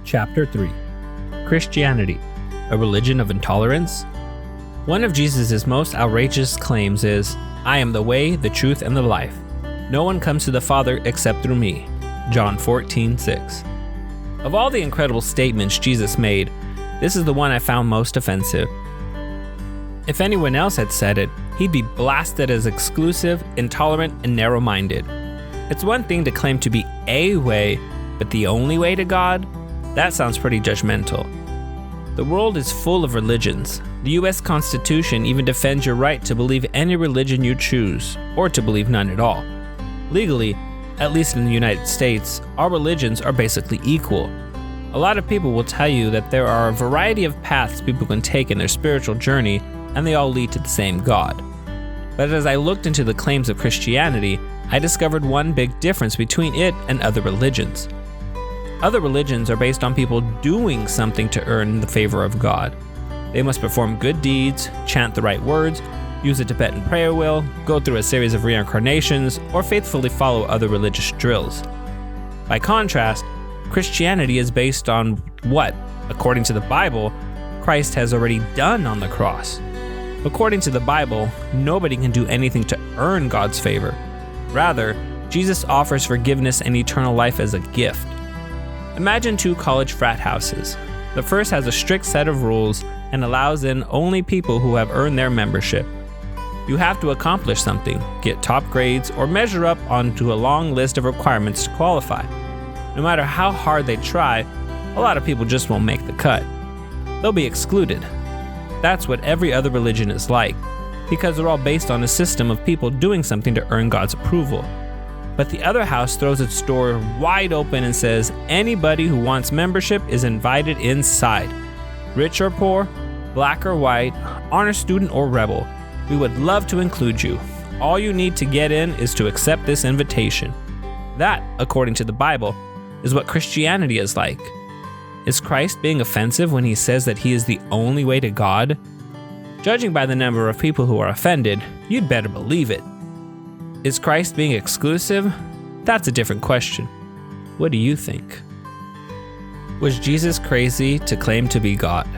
Chapter 3. Christianity, a religion of intolerance? One of Jesus' most outrageous claims is, "I am the way, the truth, and the life. No one comes to the Father except through me." John 14:6. Of all the incredible statements Jesus made, this is the one I found most offensive. If anyone else had said it, he'd be blasted as exclusive, intolerant, and narrow-minded. It's one thing to claim to be a way, but the only way to God? That sounds pretty judgmental. The world is full of religions. The US Constitution even defends your right to believe any religion you choose, or to believe none at all. Legally, at least in the United States, all religions are basically equal. A lot of people will tell you that there are a variety of paths people can take in their spiritual journey, and they all lead to the same God. But as I looked into the claims of Christianity, I discovered one big difference between it and other religions. Other religions are based on people doing something to earn the favor of God. They must perform good deeds, chant the right words, use a Tibetan prayer wheel, go through a series of reincarnations, or faithfully follow other religious drills. By contrast, Christianity is based on what, according to the Bible, Christ has already done on the cross. According to the Bible, nobody can do anything to earn God's favor. Rather, Jesus offers forgiveness and eternal life as a gift. Imagine two college frat houses. The first has a strict set of rules and allows in only people who have earned their membership. You have to accomplish something, get top grades, or measure up onto a long list of requirements to qualify. No matter how hard they try, a lot of people just won't make the cut. They'll be excluded. That's what every other religion is like, because they're all based on a system of people doing something to earn God's approval. But the other house throws its door wide open and says anybody who wants membership is invited inside. Rich or poor, black or white, honor student or rebel, we would love to include you. All you need to get in is to accept this invitation. That, according to the Bible, is what Christianity is like. Is Christ being offensive when he says that he is the only way to God? Judging by the number of people who are offended, you'd better believe it. Is Christ being exclusive? That's a different question. What do you think? Was Jesus crazy to claim to be God?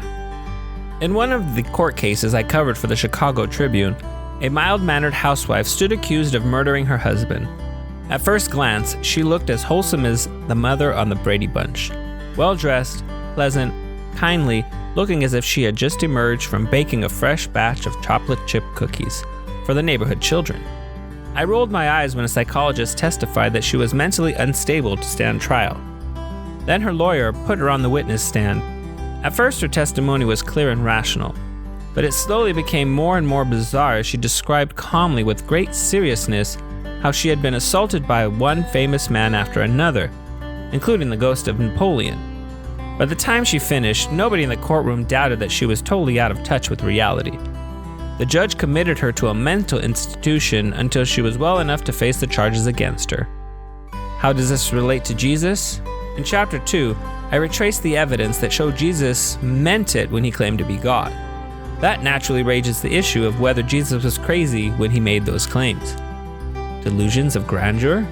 In one of the court cases I covered for the Chicago Tribune, a mild-mannered housewife stood accused of murdering her husband. At first glance, she looked as wholesome as the mother on the Brady Bunch. Well-dressed, pleasant, kindly, looking as if she had just emerged from baking a fresh batch of chocolate chip cookies for the neighborhood children. I rolled my eyes when a psychologist testified that she was mentally unstable to stand trial. Then her lawyer put her on the witness stand. At first her testimony was clear and rational, but it slowly became more and more bizarre as she described calmly with great seriousness how she had been assaulted by one famous man after another, including the ghost of Napoleon. By the time she finished, nobody in the courtroom doubted that she was totally out of touch with reality. The judge committed her to a mental institution until she was well enough to face the charges against her. How does this relate to Jesus? In chapter 2, I retraced the evidence that showed Jesus meant it when he claimed to be God. That naturally raises the issue of whether Jesus was crazy when he made those claims. Delusions of grandeur?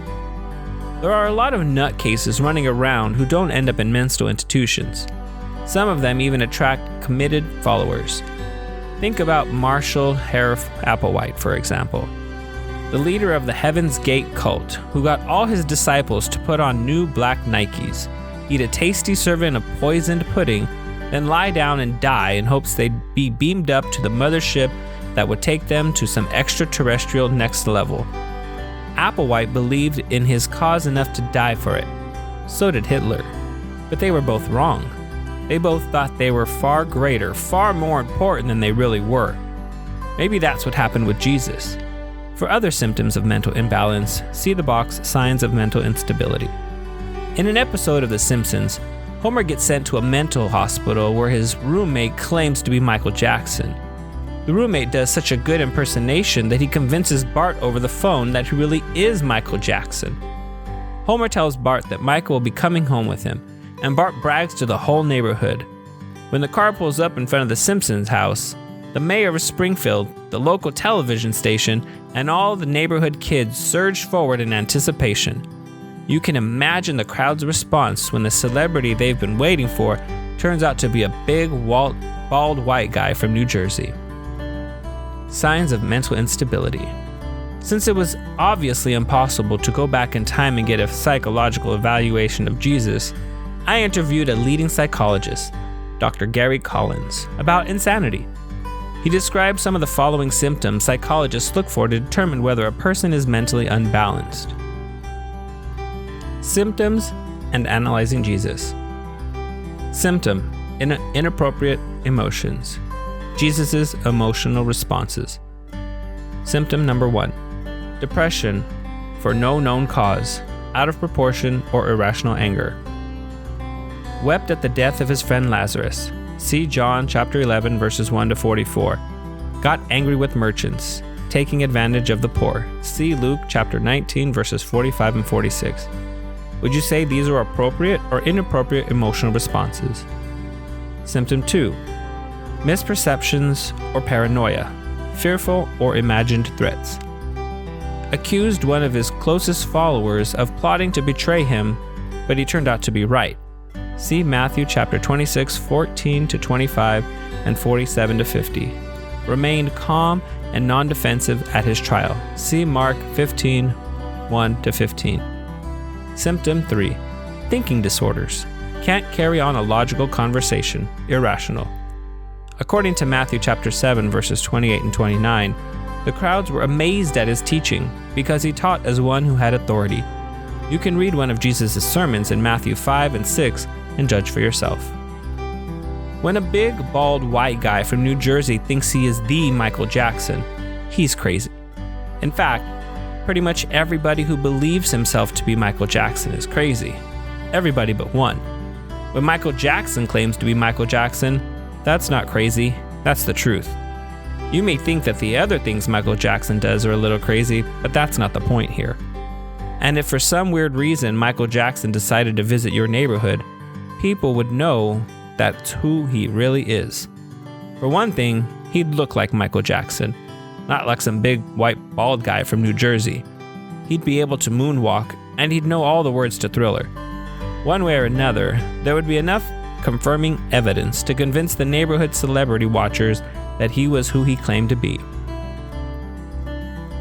There are a lot of nutcases running around who don't end up in mental institutions. Some of them even attract committed followers. Think about Marshall Harif Applewhite, for example, the leader of the Heaven's Gate cult, who got all his disciples to put on new black Nikes, eat a tasty serving of poisoned pudding, then lie down and die in hopes they'd be beamed up to the mothership that would take them to some extraterrestrial next level. Applewhite believed in his cause enough to die for it. So did Hitler. But they were both wrong. They both thought they were far greater, far more important than they really were. Maybe that's what happened with Jesus. For other symptoms of mental imbalance, see the box Signs of Mental Instability. In an episode of The Simpsons, Homer gets sent to a mental hospital where his roommate claims to be Michael Jackson. The roommate does such a good impersonation that he convinces Bart over the phone that he really is Michael Jackson. Homer tells Bart that Michael will be coming home with him, and Bart brags to the whole neighborhood. When the car pulls up in front of the Simpsons house, the mayor of Springfield, the local television station, and all the neighborhood kids surge forward in anticipation. You can imagine the crowd's response when the celebrity they've been waiting for turns out to be a big, bald white guy from New Jersey. Signs of mental instability. Since it was obviously impossible to go back in time and get a psychological evaluation of Jesus, I interviewed a leading psychologist, Dr. Gary Collins, about insanity. He described some of the following symptoms psychologists look for to determine whether a person is mentally unbalanced. Symptoms and analyzing Jesus. Symptom: inappropriate emotions. Jesus' emotional responses. Symptom number 1: depression for no known cause, out of proportion or irrational anger. Wept at the death of his friend Lazarus. See John chapter 11 verses 1 to 44. Got angry with merchants, taking advantage of the poor. See Luke chapter 19 verses 45 and 46. Would you say these are appropriate or inappropriate emotional responses? Symptom 2: misperceptions or paranoia, fearful or imagined threats. Accused one of his closest followers of plotting to betray him, but he turned out to be right. See Matthew chapter 26, 14 to 25 and 47 to 50. Remained calm and non-defensive at his trial. See Mark 15, 1 to 15. Symptom 3: thinking disorders. Can't carry on a logical conversation, irrational. According to Matthew chapter 7 verses 28 and 29, the crowds were amazed at his teaching because he taught as one who had authority. You can read one of Jesus' sermons in Matthew 5 and 6 and judge for yourself. When a big, bald, white guy from New Jersey thinks he is the Michael Jackson, he's crazy. In fact, pretty much everybody who believes himself to be Michael Jackson is crazy. Everybody but one. When Michael Jackson claims to be Michael Jackson, that's not crazy, that's the truth. You may think that the other things Michael Jackson does are a little crazy, but that's not the point here. And if for some weird reason Michael Jackson decided to visit your neighborhood, people would know that's who he really is. For one thing, he'd look like Michael Jackson, not like some big white bald guy from New Jersey. He'd be able to moonwalk, and he'd know all the words to Thriller. One way or another, there would be enough confirming evidence to convince the neighborhood celebrity watchers that he was who he claimed to be.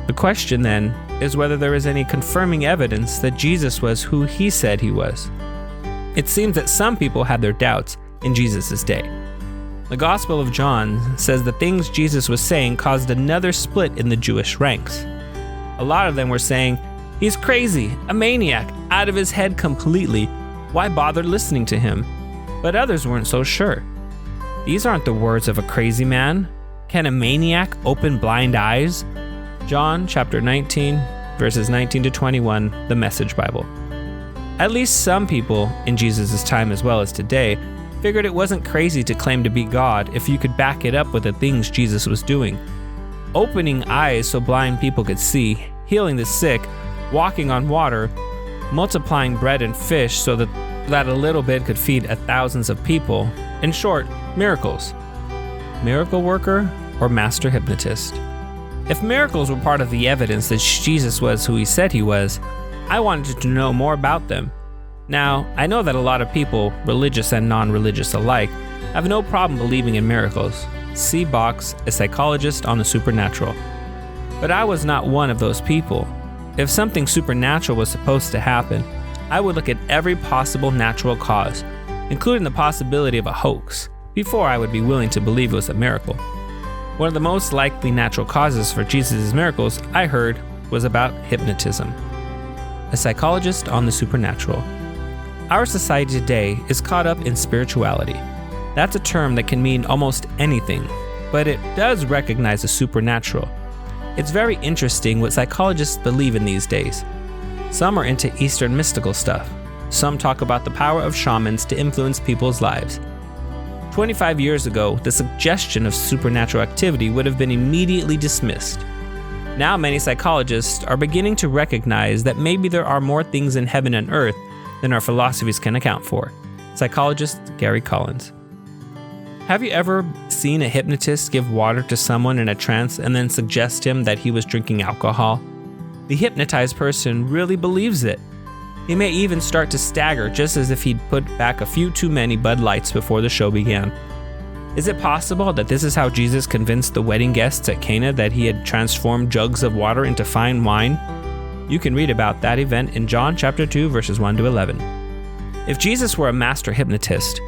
The question then is whether there is any confirming evidence that Jesus was who he said he was. It seems that some people had their doubts in Jesus' day. The Gospel of John says the things Jesus was saying caused another split in the Jewish ranks. A lot of them were saying, "He's crazy, a maniac, out of his head completely. Why bother listening to him?" But others weren't so sure. These aren't the words of a crazy man. Can a maniac open blind eyes? John chapter 19, verses 19 to 21, the Message Bible. At least some people in Jesus' time as well as today figured it wasn't crazy to claim to be God if you could back it up with the things Jesus was doing. Opening eyes so blind people could see, healing the sick, walking on water, multiplying bread and fish so that a little bit could feed thousands of people. In short, miracles. Miracle worker or master hypnotist? If miracles were part of the evidence that Jesus was who he said he was, I wanted to know more about them. Now, I know that a lot of people, religious and non-religious alike, have no problem believing in miracles. See Box, a psychologist on the supernatural. But I was not one of those people. If something supernatural was supposed to happen, I would look at every possible natural cause, including the possibility of a hoax, before I would be willing to believe it was a miracle. One of the most likely natural causes for Jesus' miracles, I heard, was about hypnotism. A psychologist on the supernatural. Our society today is caught up in spirituality. That's a term that can mean almost anything, but it does recognize the supernatural. It's very interesting what psychologists believe in these days. Some are into Eastern mystical stuff. Some talk about the power of shamans to influence people's lives. 25 years ago, the suggestion of supernatural activity would have been immediately dismissed. Now many psychologists are beginning to recognize that maybe there are more things in heaven and earth than our philosophies can account for. Psychologist Gary Collins. Have you ever seen a hypnotist give water to someone in a trance and then suggest him that he was drinking alcohol? The hypnotized person really believes it. He may even start to stagger, just as if he'd put back a few too many Bud Lights before the show began. Is it possible that this is how Jesus convinced the wedding guests at Cana that he had transformed jugs of water into fine wine? You can read about that event in John chapter 2, verses 1 to 11. If Jesus were a master hypnotist,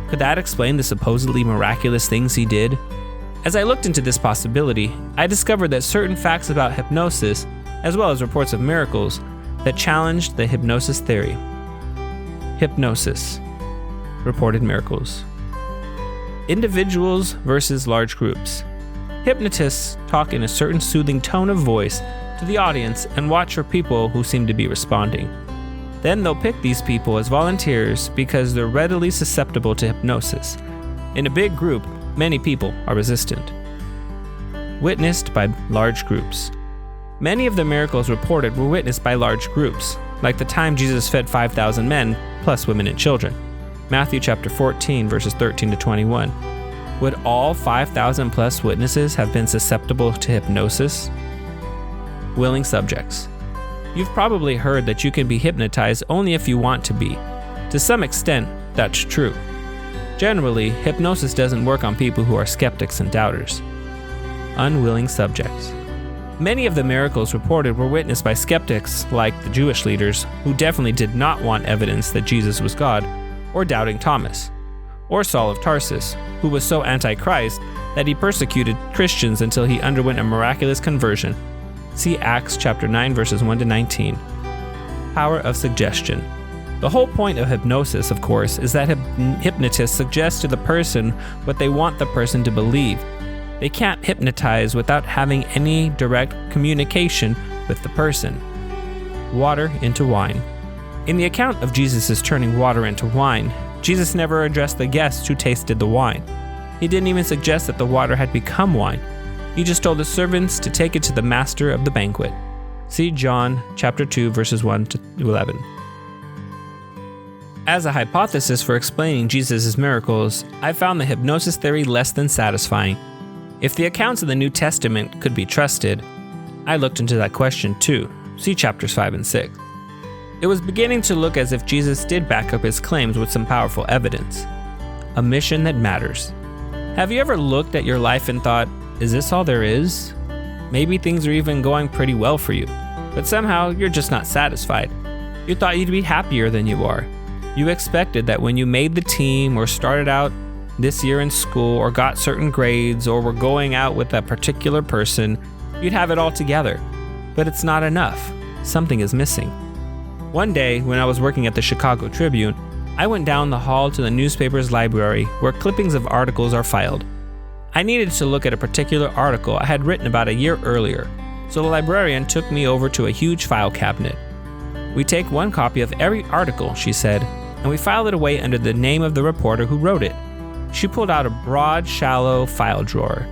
could that explain the supposedly miraculous things he did? As I looked into this possibility, I discovered that certain facts about hypnosis, as well as reports of miracles, that challenged the hypnosis theory. Hypnosis. Reported miracles. Individuals versus large groups. Hypnotists talk in a certain soothing tone of voice to the audience and watch for people who seem to be responding. Then they'll pick these people as volunteers because they're readily susceptible to hypnosis. In a big group, many people are resistant. Witnessed by large groups. Many of the miracles reported were witnessed by large groups, like the time Jesus fed 5,000 men, plus women and children. Matthew chapter 14, verses 13 to 21. Would all 5,000 plus witnesses have been susceptible to hypnosis? Willing subjects. You've probably heard that you can be hypnotized only if you want to be. To some extent, that's true. Generally, hypnosis doesn't work on people who are skeptics and doubters. Unwilling subjects. Many of the miracles reported were witnessed by skeptics, like the Jewish leaders, who definitely did not want evidence that Jesus was God, or doubting Thomas, or Saul of Tarsus, who was so anti-Christ that he persecuted Christians until he underwent a miraculous conversion. See Acts chapter 9, verses 1 to 19. Power of suggestion. The whole point of hypnosis, of course, is that hypnotists suggest to the person what they want the person to believe. They can't hypnotize without having any direct communication with the person. Water into wine. In the account of Jesus' turning water into wine, Jesus never addressed the guests who tasted the wine. He didn't even suggest that the water had become wine. He just told the servants to take it to the master of the banquet. See John chapter 2, verses 1 to 11. As a hypothesis for explaining Jesus' miracles, I found the hypnosis theory less than satisfying. If the accounts of the New Testament could be trusted, I looked into that question too. See chapters 5 and 6. It was beginning to look as if Jesus did back up his claims with some powerful evidence. A mission that matters. Have you ever looked at your life and thought, is this all there is? Maybe things are even going pretty well for you, but somehow you're just not satisfied. You thought you'd be happier than you are. You expected that when you made the team or started out this year in school or got certain grades or were going out with that particular person, you'd have it all together. But it's not enough. Something is missing. One day, when I was working at the Chicago Tribune, I went down the hall to the newspaper's library where clippings of articles are filed. I needed to look at a particular article I had written about a year earlier, so the librarian took me over to a huge file cabinet. We take one copy of every article, she said, and we file it away under the name of the reporter who wrote it. She pulled out a broad, shallow file drawer,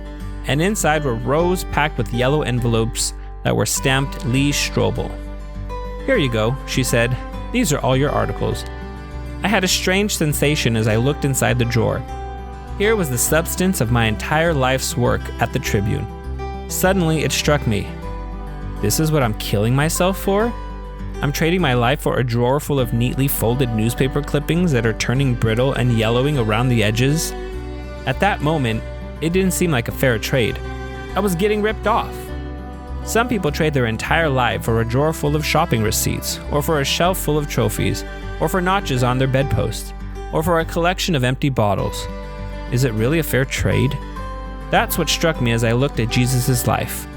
and inside were rows packed with yellow envelopes that were stamped Lee Strobel. Here you go, she said. These are all your articles. I had a strange sensation as I looked inside the drawer. Here was the substance of my entire life's work at the Tribune. Suddenly, it struck me. This is what I'm killing myself for? I'm trading my life for a drawer full of neatly folded newspaper clippings that are turning brittle and yellowing around the edges. At that moment, it didn't seem like a fair trade. I was getting ripped off. Some people trade their entire life for a drawer full of shopping receipts, or for a shelf full of trophies, or for notches on their bedposts, or for a collection of empty bottles. Is it really a fair trade? That's what struck me as I looked at Jesus' life.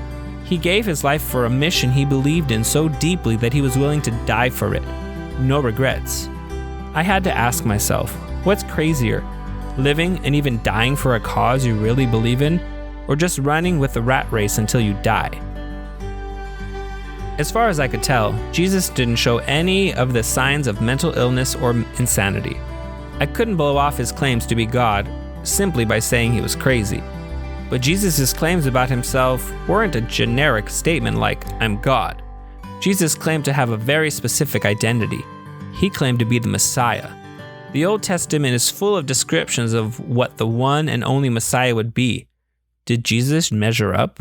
He gave his life for a mission he believed in so deeply that he was willing to die for it. No regrets. I had to ask myself, what's crazier? Living and even dying for a cause you really believe in, or just running with the rat race until you die? As far as I could tell, Jesus didn't show any of the signs of mental illness or insanity. I couldn't blow off his claims to be God simply by saying he was crazy. But Jesus' claims about himself weren't a generic statement like, I'm God. Jesus claimed to have a very specific identity. He claimed to be the Messiah. The Old Testament is full of descriptions of what the one and only Messiah would be. Did Jesus measure up?